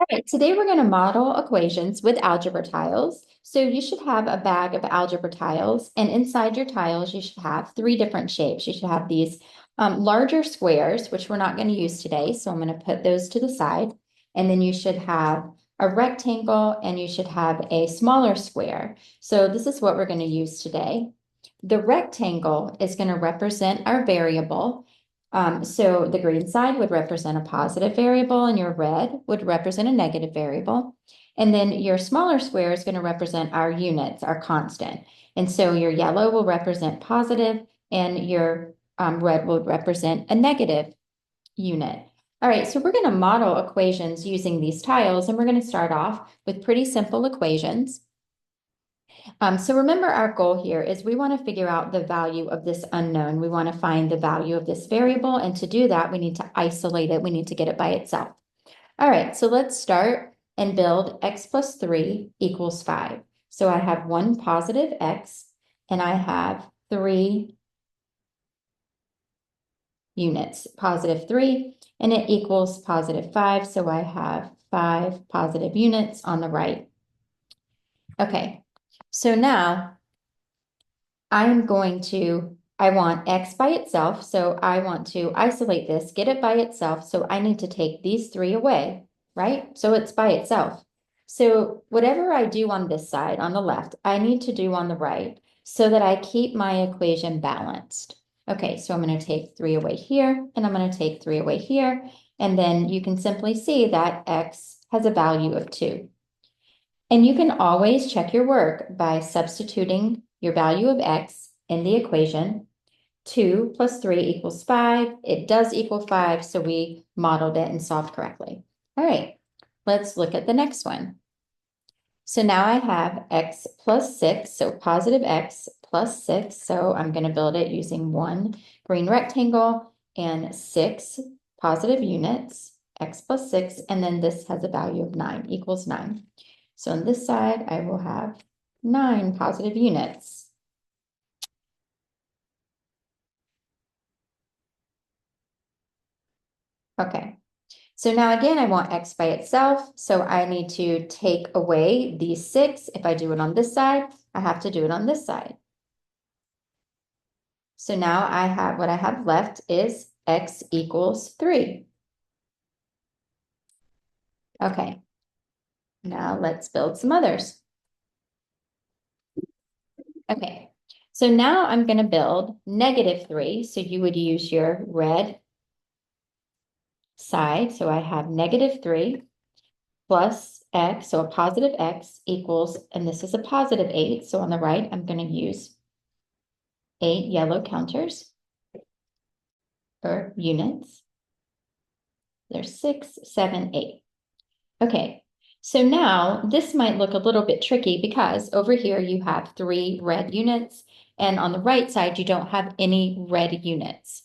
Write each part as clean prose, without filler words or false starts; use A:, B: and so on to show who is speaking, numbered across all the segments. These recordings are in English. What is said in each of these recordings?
A: All right, today we're going to model equations with algebra tiles. So you should have a bag of algebra tiles, and inside your tiles, you should have three different shapes. You should have these larger squares, which we're not going to use today, so I'm going to put those to the side. And then you should have a rectangle, and you should have a smaller square. So this is what we're going to use today. The rectangle is going to represent our variable. So the green side would represent a positive variable and your red would represent a negative variable. And then your smaller square is going to represent our units, our constant. And so your yellow will represent positive and your red will represent a negative unit. All right, so we're going to model equations using these tiles, and we're going to start off with pretty simple equations. So remember our goal here is we want to figure out the value of this unknown. We want to find the value of this variable. And to do that, we need to isolate it. We need to get it by itself. All right, so let's start and build x plus 3 equals 5. So I have one positive x and I have 3 units, positive 3, and it equals positive 5. So I have 5 positive units on the right. Okay, so now I want x by itself, so I want to isolate this, get it by itself, so I need to take these 3 away, right? So it's by itself. So whatever I do on this side, on the left, I need to do on the right so that I keep my equation balanced. Okay, so I'm going to take 3 away here, and I'm going to take 3 away here, and then you can simply see that x has a value of 2. And you can always check your work by substituting your value of x in the equation. 2 plus 3 equals 5. It does equal 5, so we modeled it and solved correctly. All right, let's look at the next one. So now I have x plus 6, so positive x plus 6. So I'm going to build it using one green rectangle and 6 positive units, x plus 6, and then this has a value of 9, equals 9. So on this side, I will have 9 positive units. Okay, so now again, I want x by itself. So I need to take away these 6. If I do it on this side, I have to do it on this side. So now what I have left is x equals 3. Okay, now let's build some others. Okay, so now I'm going to build negative 3. So you would use your red side. So I have negative 3 plus x, so a positive x equals, and this is a positive 8. So on the right, I'm going to use 8 yellow counters or units. There's 6, 7, 8. Okay, so now this might look a little bit tricky because over here you have 3 red units, and on the right side you don't have any red units.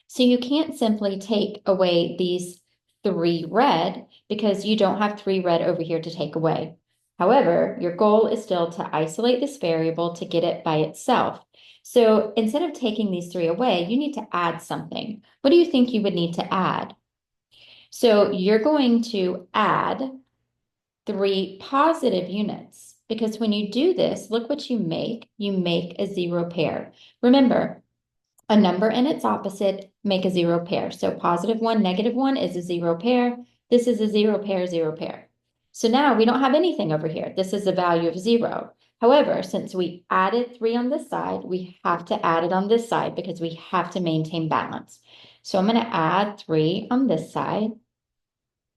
A: So you can't simply take away these 3 red because you don't have 3 red over here to take away. However, your goal is still to isolate this variable to get it by itself. So instead of taking these 3 away, you need to add something. What do you think you would need to add? So you're going to add 3 positive units because when you do this, look what you make. You make a 0 pair. Remember, a number and its opposite make a 0 pair. So positive 1, negative 1 is a 0 pair. This is a 0 pair, 0 pair. So now we don't have anything over here. This is a value of 0. However, since we added 3 on this side, we have to add it on this side because we have to maintain balance. So I'm going to add 3 on this side.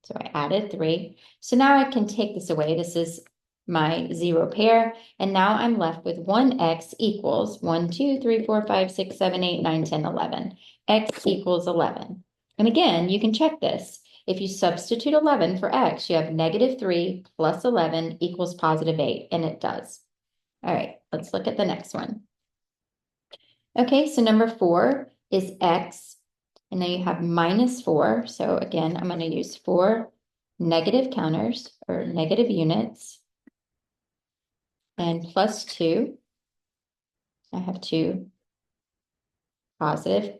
A: So I added 3. So now I can take this away. This is my 0 pair. And now I'm left with 1x equals 1, 2, 3, 4, 5, 6, 7, 8, 9, 10, 11. X equals 11. And again, you can check this. If you substitute 11 for x, you have negative 3 plus 11 equals positive 8. And it does. All right, let's look at the next one. Okay, so number 4 is x. And then you have minus 4. So again, I'm going to use 4 negative counters or negative units. And plus 2. I have 2 positive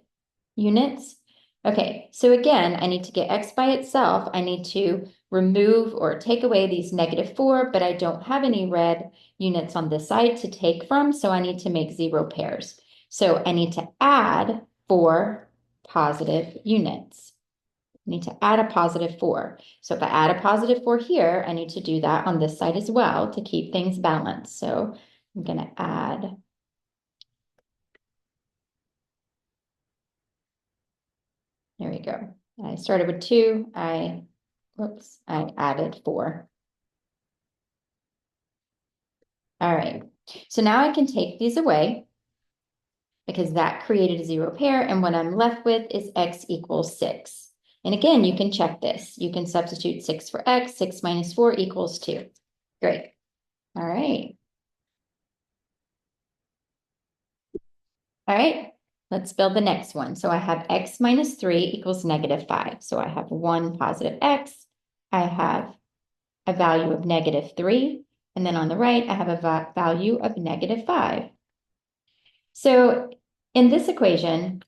A: units. Okay, so again, I need to get x by itself. I need to remove or take away these -4, but I don't have any red units on this side to take from, so I need to make 0 pairs. So I need to add 4 positive units. I need to add a +4. So if I add a +4 here, I need to do that on this side as well to keep things balanced. So I'm going to add. There we go. I started with 2. I added 4. All right. So now I can take these away because that created a 0 pair. And what I'm left with is x equals 6. And again, you can check this. You can substitute 6 for x. 6 minus 4 equals 2. Great. All right. All right. Let's build the next one. So I have x minus 3 equals -5. So I have one positive x. I have a value of -3. And then on the right, I have a value of -5. So in this equation,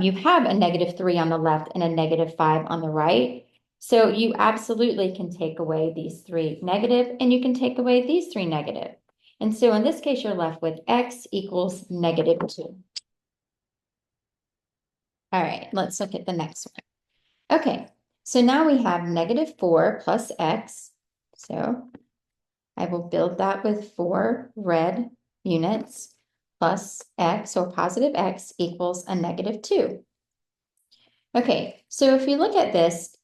A: you have a -3 on the left and a -5 on the right. So you absolutely can take away these 3 negative and you can take away these 3 negative. And so in this case, you're left with x equals -2. All right, let's look at the next one. Okay, so now we have -4 plus x. So I will build that with 4 red units plus x, so positive x equals a -2. Okay, so if you look at this,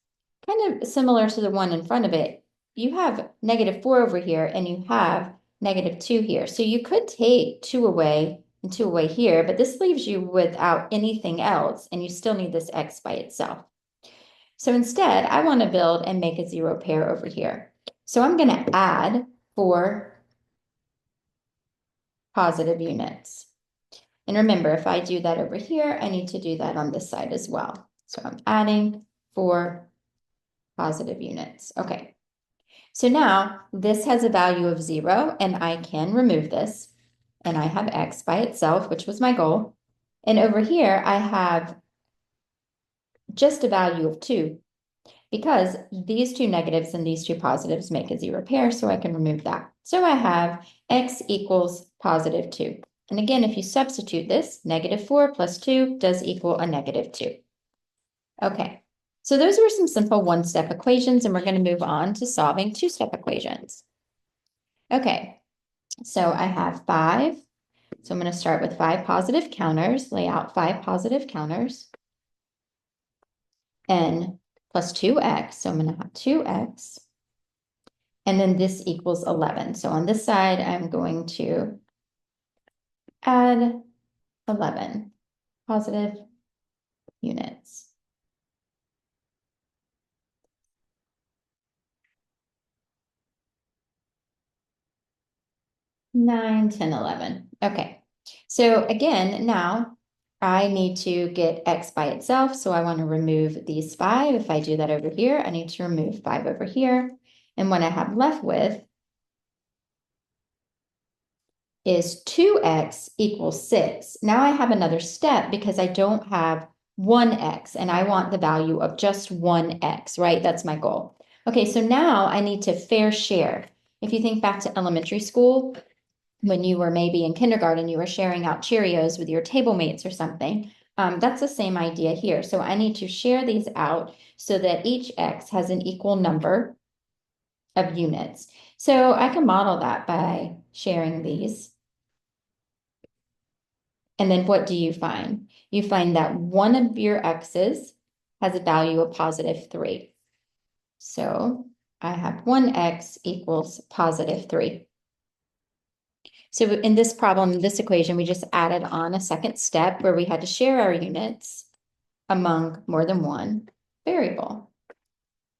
A: kind of similar to the one in front of it, you have -4 over here and you have -2 here. So you could take 2 away and 2 away here, but this leaves you without anything else and you still need this x by itself. So instead, I want to build and make a 0 pair over here. So I'm going to add 4 positive units. And remember, if I do that over here, I need to do that on this side as well. So I'm adding 4 positive units. Okay. So now this has a value of 0 and I can remove this and I have x by itself, which was my goal. And over here, I have just a value of 2 because these 2 negatives and these 2 positives make a 0 pair, so I can remove that. So I have x equals +2. And again, if you substitute this, -4 plus 2 does equal a -2. Okay, so those were some simple one-step equations, and we're going to move on to solving two-step equations. Okay, so I have 5. So I'm going to start with 5 positive counters, lay out 5 positive counters, n plus 2x. So I'm going to have 2x. And then this equals 11. So on this side, I'm going to add 11 positive units. 9, 10, 11. Okay. So again, now I need to get x by itself. So I want to remove these 5. If I do that over here, I need to remove 5 over here. And what I have left with is 2x equals 6. Now I have another step because I don't have 1x and I want the value of just 1x, right? That's my goal. Okay, so now I need to fair share. If you think back to elementary school, when you were maybe in kindergarten, you were sharing out Cheerios with your table mates or something. That's the same idea here. So I need to share these out so that each x has an equal number of units. So I can model that by sharing these. And then what do you find? You find that one of your x's has a value of +3. So I have 1x equals +3. So in this problem, in this equation, we just added on a second step where we had to share our units among more than one variable.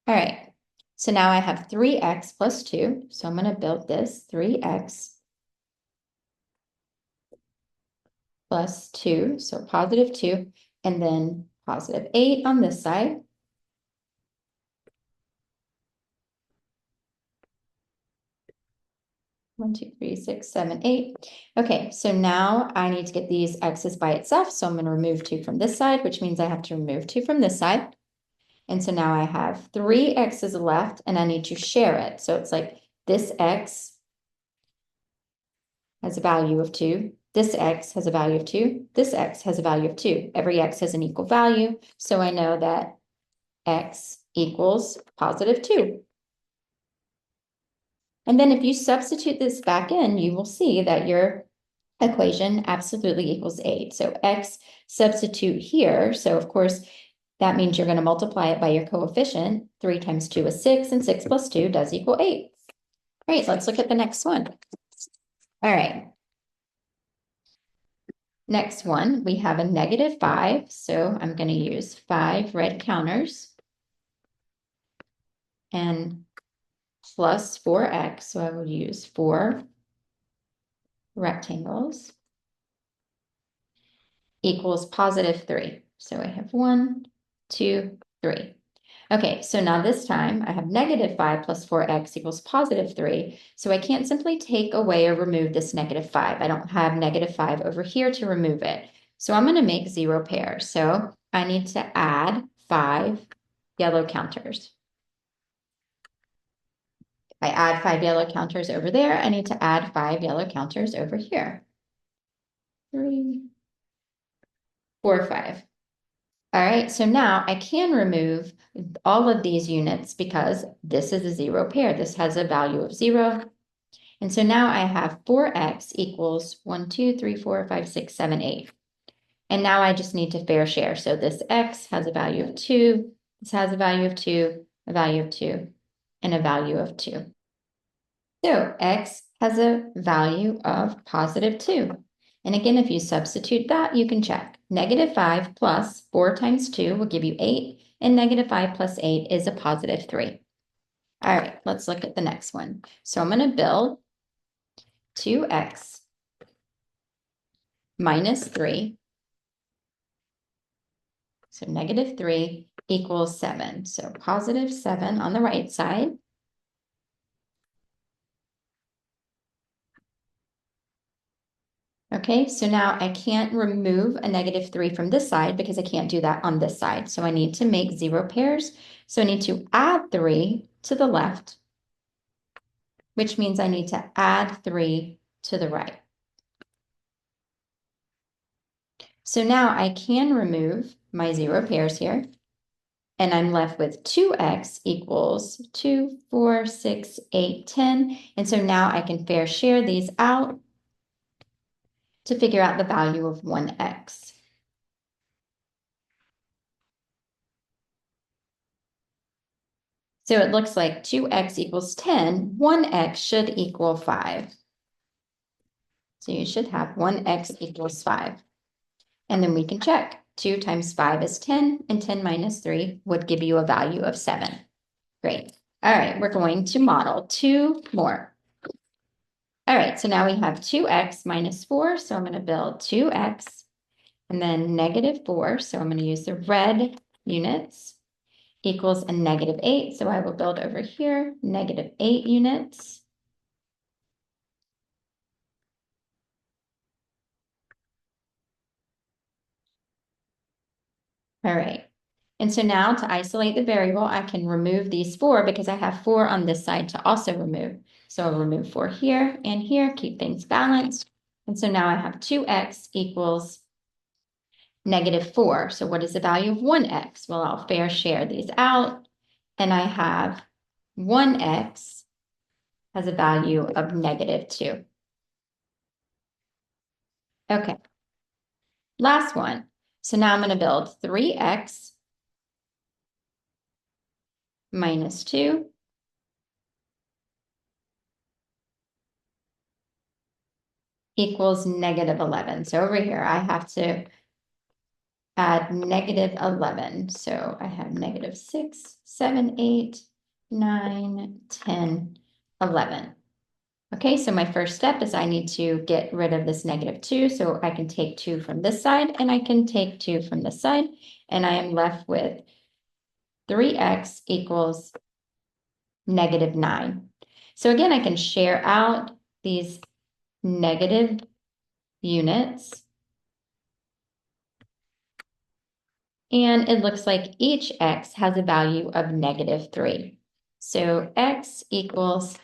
A: All right, so now I have 3x plus 2. So I'm going to build this 3x plus 2, so +2, and then +8 on this side. 1, 2, 3, 6, 7, 8. Okay, so now I need to get these x's by itself. So I'm going to remove 2 from this side, which means I have to remove 2 from this side. And so now I have 3 x's left and I need to share it. So it's like this x has a value of 2. This x has a value of 2. This x has a value of 2. Every x has an equal value. So I know that x equals positive 2. And then if you substitute this back in, you will see that your equation absolutely equals 8. So x substitute here. So of course, that means you're going to multiply it by your coefficient. 3 times 2 is 6, and 6 plus 2 does equal 8. Great, let's look at the next one. All right. Next one, we have a -5. So I'm going to use 5 red counters and plus 4x. So I will use 4 rectangles equals positive 3. So I have 1, 2, 3. Okay, so now this time I have -5 plus 4x equals positive 3. So I can't simply take away or remove this -5. I don't have -5 over here to remove it. So I'm going to make 0 pairs. So I need to add 5 yellow counters. If I add 5 yellow counters over there, I need to add 5 yellow counters over here. 3, 4, 5. All right, so now I can remove all of these units because this is a 0 pair. This has a value of 0. And so now I have 4x equals 1, 2, 3, 4, 5, 6, 7, 8. And now I just need to fair share. So this x has a value of 2, this has a value of 2, a value of 2, and a value of 2. So x has a value of positive 2. And again, if you substitute that, you can check. -5 plus 4 times 2 will give you 8, and -5 plus 8 is a positive 3. All right, let's look at the next one. So I'm going to build 2x minus 3. So -3 equals 7. So positive 7 on the right side. Okay, so now I can't remove a -3 from this side because I can't do that on this side. So I need to make 0 pairs. So I need to add 3 to the left, which means I need to add 3 to the right. So now I can remove my 0 pairs here. And I'm left with 2x equals 2, 4, 6, 8, 10. And so now I can fair share these out to figure out the value of 1x. So it looks like 2x equals 10. 1x should equal 5. So you should have 1x equals 5. And then we can check. 2 times 5 is 10, and 10 minus 3 would give you a value of 7. Great. All right, we're going to model 2 more. All right, so now we have 2x minus 4. So I'm going to build 2x and then -4. So I'm going to use the red units equals a -8. So I will build over here -8 units. All right. And so now to isolate the variable, I can remove these 4 because I have 4 on this side to also remove. So I'll remove 4 here and here, keep things balanced. And so now I have 2x equals -4. So what is the value of 1x? Well, I'll fair share these out. And I have 1x has a value of -2. Okay. Last one. So now I'm going to build 3x minus 2 equals -11. So over here, I have to add -11. So I have -6, 7, 8, 9, 10, 11. Okay, so my first step is I need to get rid of this -2. So I can take 2 from this side and I can take 2 from this side. And I am left with 3x equals -9. So again, I can share out these negative units. And it looks like each x has a value of -3. So x equals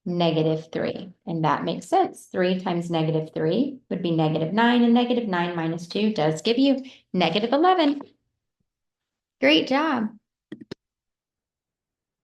A: -3. And that makes sense. 3 times -3 would be -9, and -9 minus 2 does give you -11. Great job.